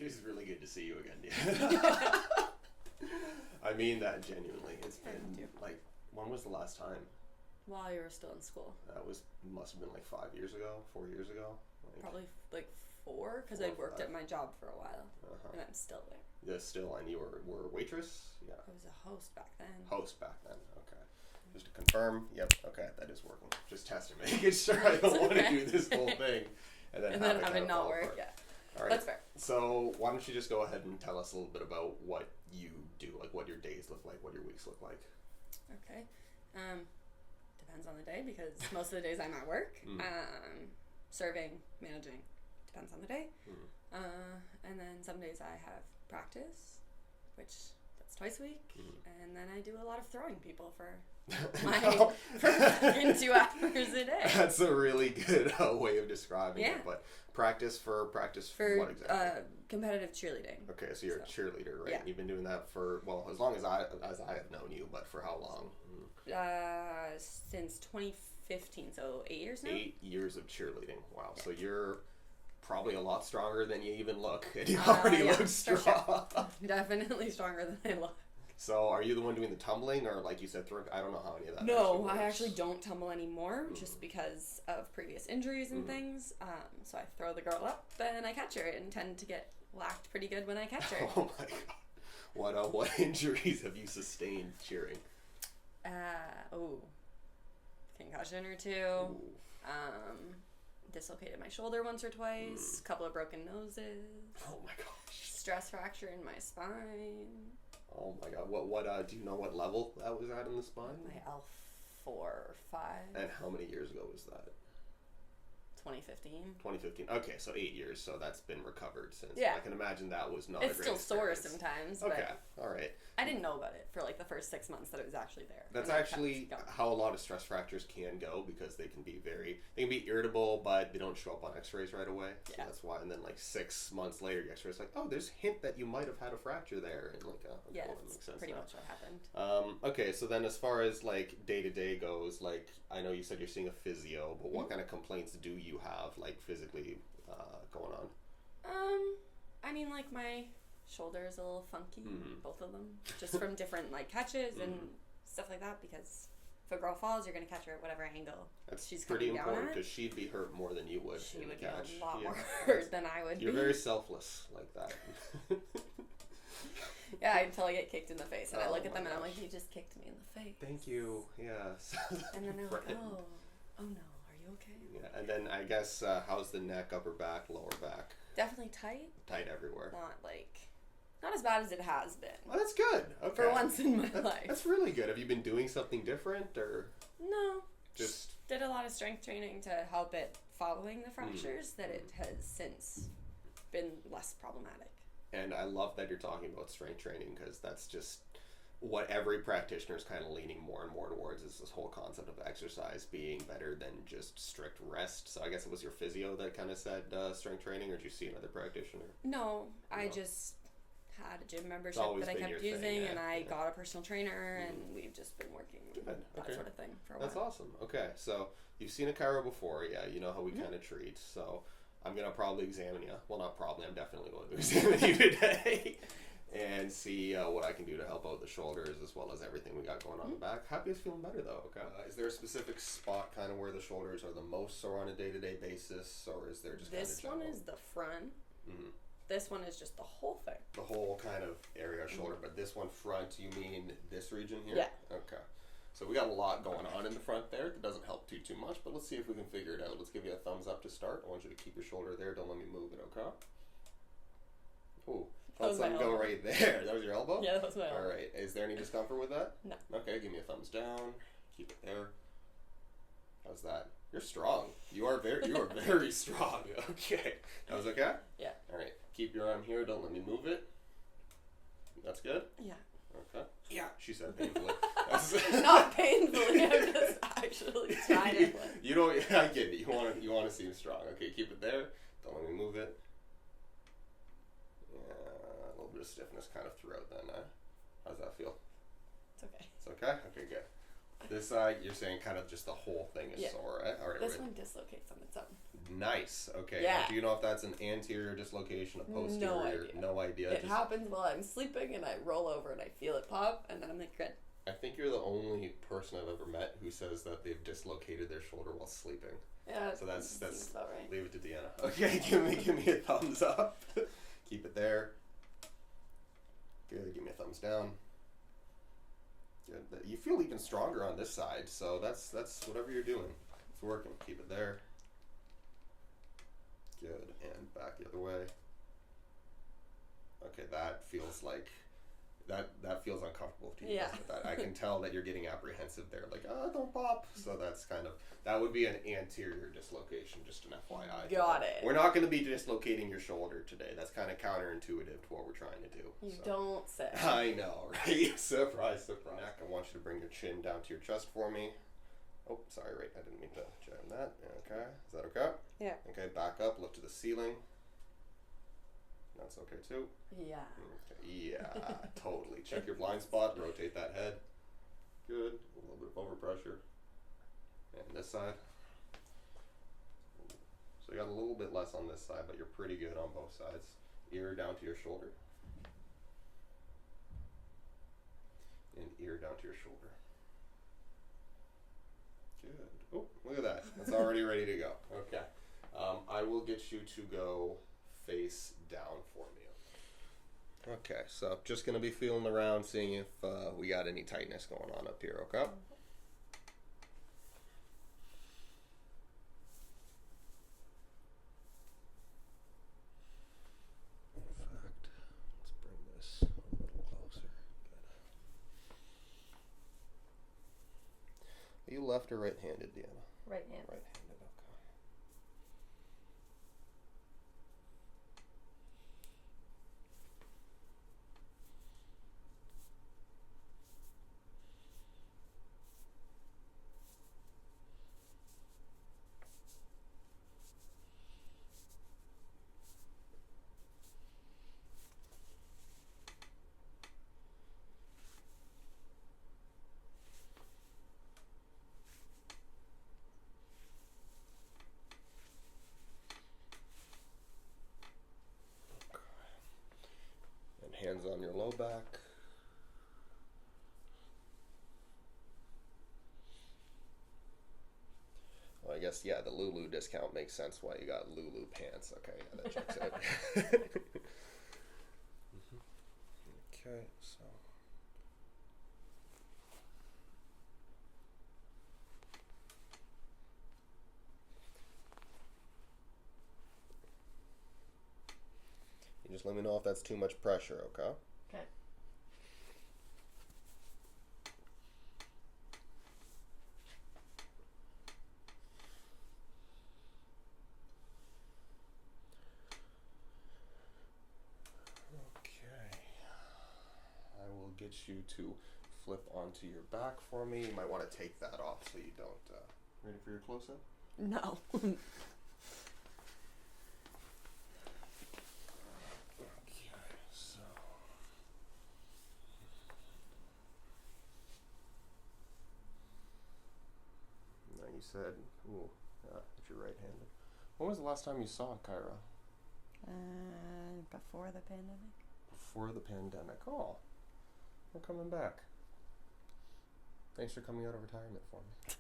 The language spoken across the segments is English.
It's really good to see you again, yeah. I mean that genuinely. It's been, like, when was the last time? While you were still in school. That must have been like 5 years ago, 4 years ago. Probably like 4, because I'd worked at my job for a while, and I'm still there. Yeah, still, and you were a waitress? Yeah. I was a host back then. Host back then, okay. Just to confirm, yep, okay, that is working. Just testing, making sure I don't want to do this whole thing. And then have it not work, yeah. All right. That's fair. So why don't you just go ahead and tell us a little bit about what you do, like what your days look like, what your weeks look like. Okay. Depends on the day, because most of the days I'm at work. Serving, managing, depends on the day. And then some days I have practice, which that's twice a week. And then I do a lot of throwing people for fucking 2 hours a day. That's a really good way of describing it. But practice for what exactly? Competitive cheerleading. Okay, so you're a cheerleader, right? Yeah. You've been doing that for, well, as long as I have known you, but for how long? Since 2015, so 8 years now. 8 years of cheerleading. Wow. Yeah. So you're probably a lot stronger than you even look, and you already look strong. Sure. Definitely stronger than I look. So are you the one doing the tumbling, or like you said, I don't know how any of that. No, I actually don't tumble anymore, just because of previous injuries and things. So I throw the girl up and I catch her, and tend to get whacked pretty good when I catch her. Oh my god! What injuries have you sustained cheering? Concussion or 2. Dislocated my shoulder once or twice. Couple of broken noses. Oh my gosh! Stress fracture in my spine. Oh my god! What do you know what level that was at in the spine? My L4 or 5. And how many years ago was that? 2015. 2015. Okay, so 8 years. So that's been recovered since. Yeah. I can imagine that was not. It's a great still experience. sore sometimes. Okay. All right. I didn't know about it for like the first 6 months that it was actually there. That's actually how a lot of stress fractures can go, because they can be irritable, but they don't show up on X-rays right away. So that's why. And then like 6 months later, your X-ray's like, oh, there's a hint that you might have had a fracture there, and like, yeah, that that's makes sense pretty now. much what happened. Okay, so then as far as like day to day goes, like I know you said you're seeing a physio, but what kind of complaints do you have, like physically, going on? I mean, like my shoulder is a little funky, both of them, just from different like catches and stuff like that, because if a girl falls, you're going to catch her at whatever angle she's pretty coming down important, at. because she'd be hurt more than you would. She would catch. be a lot more hurt than I would. You're very selfless like that. Yeah, until I get kicked in the face, and I look at them and I'm like, you just kicked me in the face. Thank you. Yes. And then they're like, oh no, are you okay? Yeah, and then I guess how's the neck, upper back, lower back? Definitely tight. Tight everywhere. Not as bad as it has been. Oh, that's good. Okay. For once in my life. That's really good. Have you been doing something different, or? No. Just did a lot of strength training to help it following the fractures, that it has since been less problematic. And I love that you're talking about strength training, because that's just what every practitioner is kind of leaning more and more towards, is this whole concept of exercise being better than just strict rest. So I guess it was your physio that kind of said strength training, or did you see another practitioner? No, I just had a gym membership that I kept using, and I got a personal trainer, and we've just been working that sort of thing for a while. That's awesome. Okay, so you've seen a chiro before, you know how we kind of treat, so I'm going to probably examine you. Well, not probably, I'm definitely going to examine you today and see what I can do to help out the shoulders, as well as everything we got going on the back. Happy is feeling better though, okay? Is there a specific spot kind of where the shoulders are the most sore on a day-to-day basis, or is there just this one is the front. This one is just the whole thing. The whole kind of area of shoulder, but this one front, you mean this region here? Yeah. Okay. So we got a lot going on in the front there. That doesn't help too much, but let's see if we can figure it out. Let's give you a thumbs up to start. I want you to keep your shoulder there. Don't let me move it, okay? Ooh. Let something go right there. That was your elbow? Yeah, that was my elbow. All right. Is there any discomfort with that? No. Okay, give me a thumbs down. Keep it there. How's that? You're strong. You are very strong. Okay. That was okay? Yeah. All right. Keep your arm here. Don't let me move it. That's good? Yeah. Okay. Yeah, she said painfully. Not painfully. I'm just actually trying to. You don't. I get it. You want to seem strong. Okay, keep it there. Don't let me move it. Yeah, a little bit of stiffness kind of throughout then. How's that feel? It's okay. It's okay. Okay, good. This side, you're saying kind of just the whole thing is sore, right? All right. This one dislocates on its own. Nice. Okay. Yeah. Now, do you know if that's an anterior dislocation, a posterior? No idea. It happens while I'm sleeping, and I roll over and I feel it pop, and then I'm like, good. I think you're the only person I've ever met who says that they've dislocated their shoulder while sleeping. Yeah. So that's seems about right. Leave it to Deanna. Okay, give me a thumbs up. Keep it there. Good. Give me a thumbs down. Good. You feel even stronger on this side, so that's whatever you're doing. It's working. Keep it there. Good. And back the other way. Okay, that feels like that feels uncomfortable to you. Yeah. I can tell that you're getting apprehensive there, like, don't pop. So that's that would be an anterior dislocation, just an FYI. Got it. We're not going to be dislocating your shoulder today. That's kind of counterintuitive to what we're trying to do. You don't say. I know, right? Surprise, surprise. Neck, I want you to bring your chin down to your chest for me. Oh, sorry, right. I didn't mean to jam that. Okay. Is that okay? Yeah. Okay, back up, look to the ceiling. That's okay too. Yeah. Okay. Yeah, totally. Check your blind spot, rotate that head. Good. A little bit of overpressure. And this side. So you got a little bit less on this side, but you're pretty good on both sides. Ear down to your shoulder. And ear down to your shoulder. Good. Oh, look at that. That's already ready to go. Okay. I will get you to go face down for me. Okay, so just going to be feeling around, seeing if we got any tightness going on up here, okay? Perfect. Let's bring this a little closer. Good. Are you left or right-handed, Deanna? Right-handed. Right-handed, okay. Hands on your low back. Well, I guess, yeah, the Lulu discount makes sense why you got Lulu pants. Okay, yeah, that checks out. Okay, so. You just let me know if that's too much pressure, okay? Okay. Okay. I will get you to flip onto your back for me. You might want to take that off so you don't. Ready for your close-up? No. You said, ooh, yeah, if you're right-handed. When was the last time you saw Kyra? Before the pandemic. Before the pandemic. Oh, we're coming back. Thanks for coming out of retirement for me.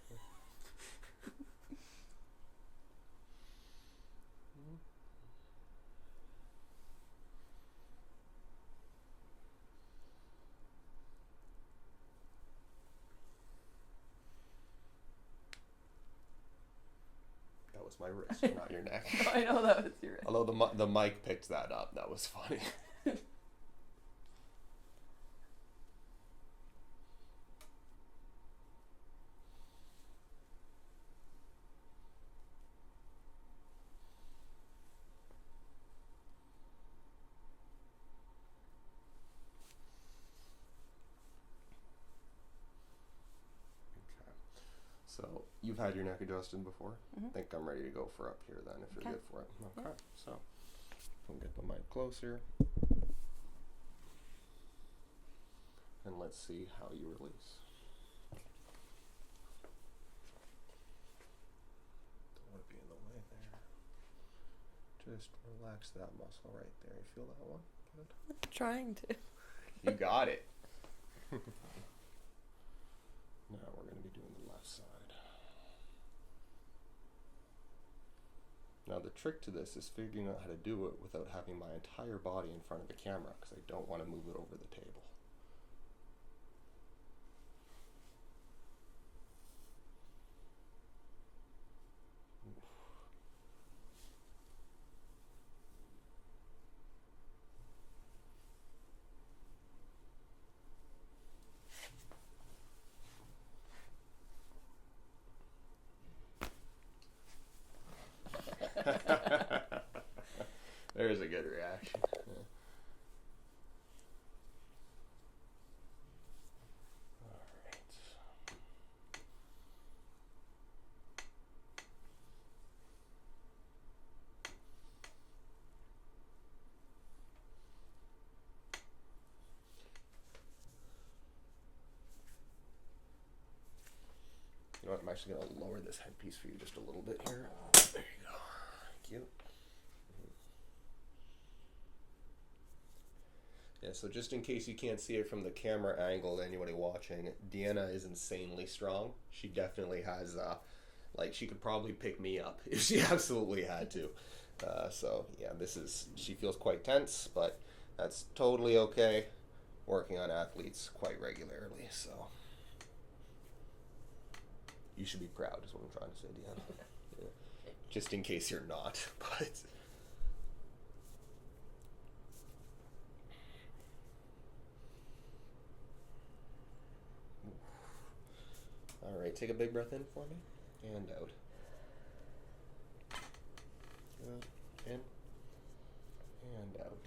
Was my wrist, not your neck. I know that was your wrist. Although the mic picked that up, that was funny. So you've had your neck adjusted before? Mm-hmm. I think I'm ready to go for up here then if you're good for it. Okay, so we'll get the mic closer. And let's see how you release. just relax that muscle right there. You feel that one? Good. I'm trying to. You got it. Now we're going to be doing the left side. Now the trick to this is figuring out how to do it without having my entire body in front of the camera, because I don't want to move it over the table. There's a good reaction. Yeah. All right. You know what? I'm actually going to lower this headpiece for you just a little bit here. There you go. Thank you. Yeah, so just in case you can't see it from the camera angle, anybody watching, Deanna is insanely strong. She definitely has, like, she could probably pick me up if she absolutely had to. So, yeah, she feels quite tense, but that's totally okay. Working on athletes quite regularly, so. You should be proud, is what I'm trying to say, Deanna. Yeah. Just in case you're not, but. All right, take a big breath in for me, and out. Good. In, and out.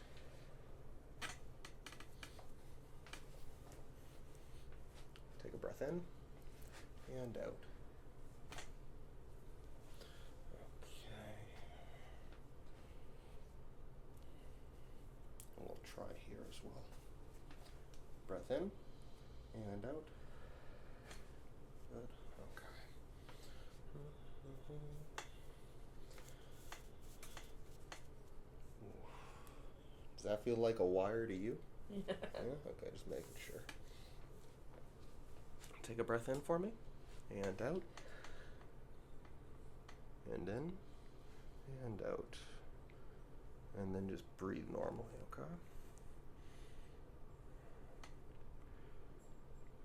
Take a breath in, and out. Okay. We'll try here as well. Breath in, and out. Good. Okay. Does that feel like a wire to you? Yeah. Okay, just making sure. Take a breath in for me, and out, and in, and out, and then just breathe normally. Okay.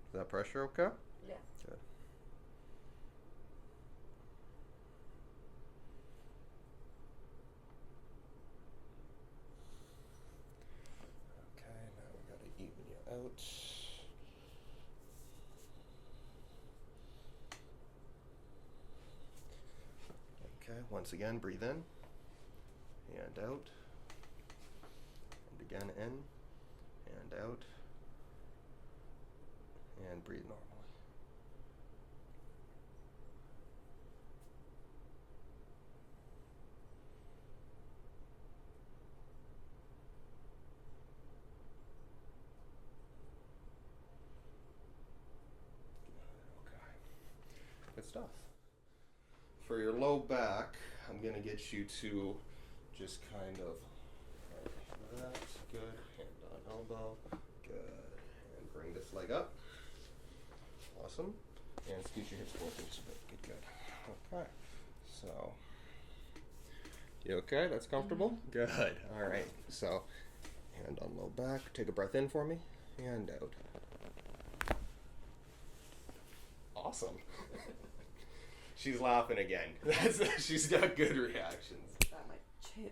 Is that pressure okay? Yeah. Good. Okay, now we gotta even you out. Okay, once again, breathe in, and out, and again in, and out, and breathe normally. Good stuff. For your low back, I'm going to get you to just kind of, that's good, hand on elbow, good, and bring this leg up, awesome, and scoot your hips forward just a bit, good, okay, so, you okay, that's comfortable? Good, all right, so, hand on low back, take a breath in for me, and out. Awesome. She's laughing again. She's got good reactions. That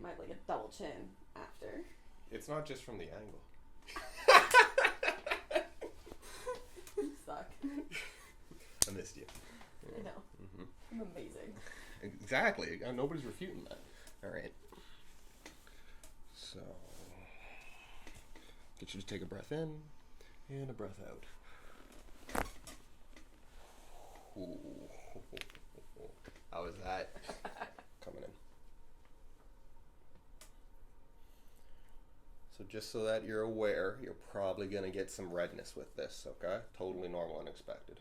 might like a double chin after. It's not just from the angle. You suck. I missed you. I know. Mm-hmm. I'm amazing. Exactly. Nobody's refuting that. All right. So, get you to take a breath in and a breath out. Ooh. How was that? Coming in. So just so that you're aware, you're probably going to get some redness with this, okay? Totally normal and expected.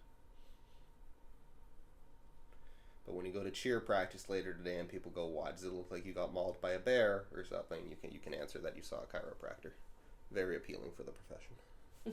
But when you go to cheer practice later today and people go, why does it look like you got mauled by a bear or something, you can answer that you saw a chiropractor. Very appealing for the profession. I'm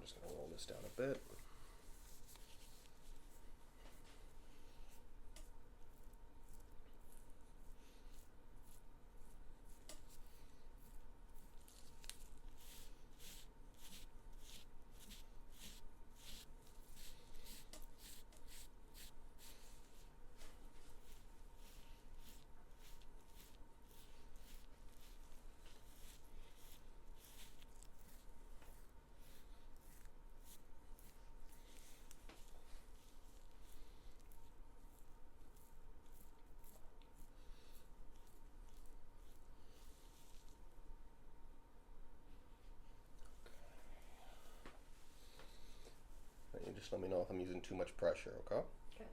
just going to roll this down a bit. You just let me know if I'm using too much pressure, okay? Okay.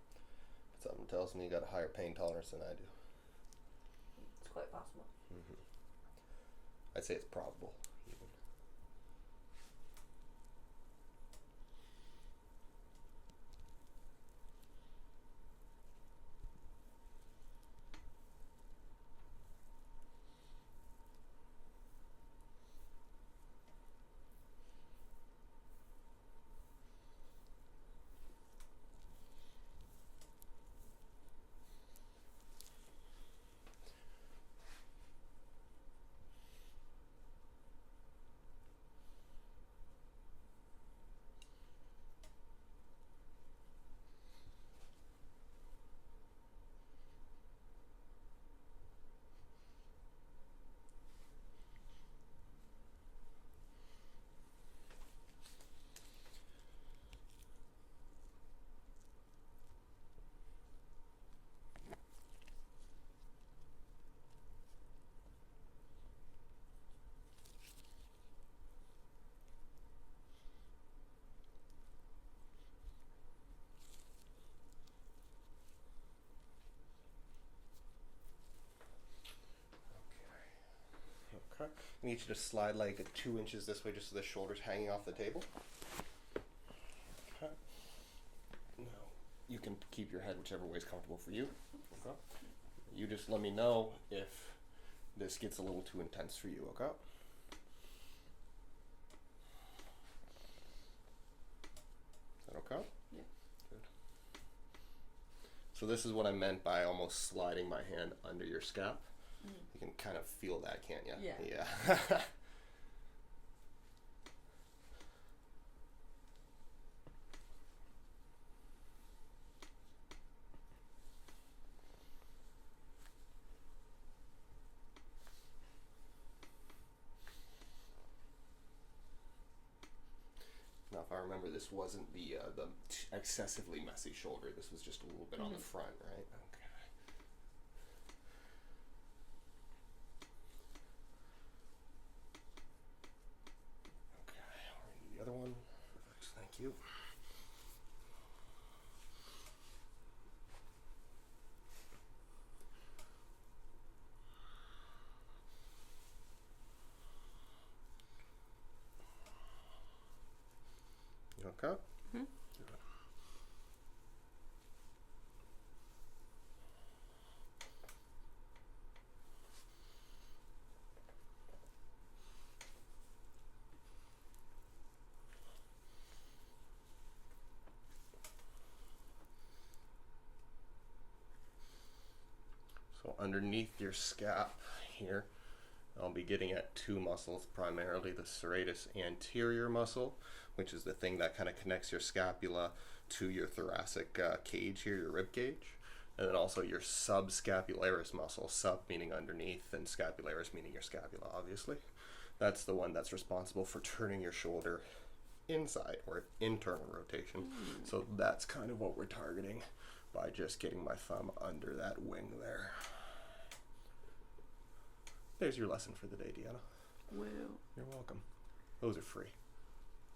Something tells me you got a higher pain tolerance than I do. It's quite possible. I'd say it's probable, even. Okay. I need you to slide like 2 inches this way just so the shoulder's hanging off the table. Okay. Now, you can keep your head whichever way is comfortable for you. Okay. You just let me know if this gets a little too intense for you, okay? Is that okay? Yeah. Good. So this is what I meant by almost sliding my hand under your scalp. You can kind of feel that, can't you? Yeah. Yeah. Now, if I remember, this wasn't the excessively messy shoulder. This was just a little bit on the front, right? Okay. Okay, we're gonna do the other one. Thank you. You okay? Mm-hmm. So underneath your scap here, I'll be getting at two muscles, primarily the serratus anterior muscle, which is the thing that kind of connects your scapula to your thoracic cage here, your rib cage. And then also your subscapularis muscle, sub meaning underneath, and scapularis meaning your scapula, obviously. That's the one that's responsible for turning your shoulder inside, or internal rotation. So that's kind of what we're targeting by just getting my thumb under that wing there. There's your lesson for the day, Deanna. Woo. You're welcome. Those are free.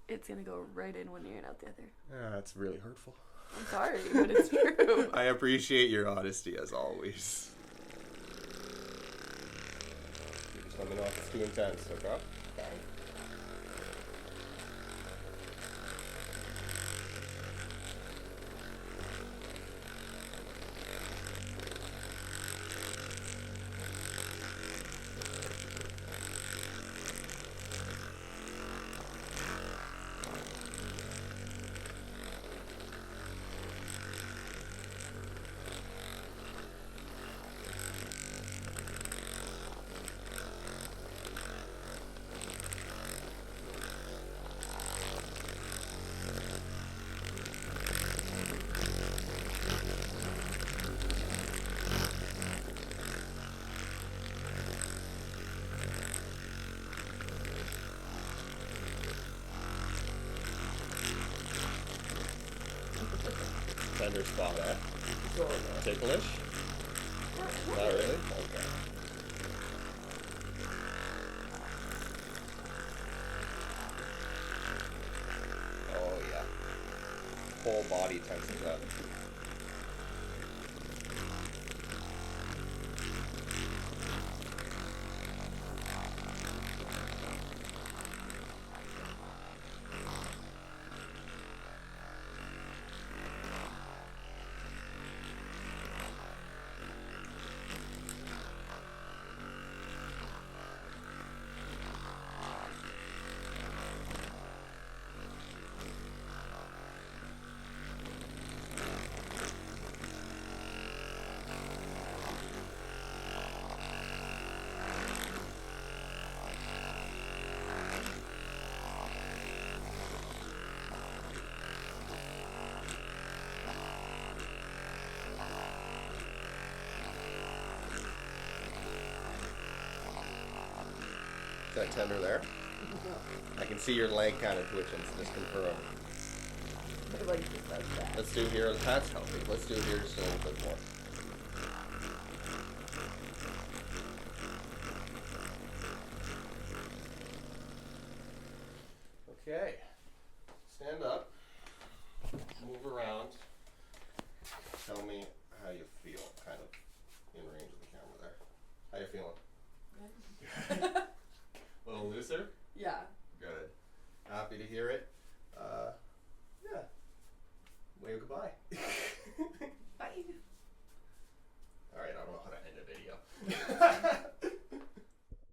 It's gonna go right in one ear and out the other. That's really hurtful. I'm sorry, but it's true. I appreciate your honesty as always. You just let me know if it's too intense, okay? Okay. Tender spot, eh? Ticklish? Not really? Okay. Oh yeah. Whole body tenses up. Is that tender there? No. I can see your leg kind of twitching, so just confirm. My leg just does that. Let's do here, that's healthy. Let's do here just a little bit more. Okay. Stand up. Move around. Tell me how you feel, kind of in range of the camera there. How you feeling? Good.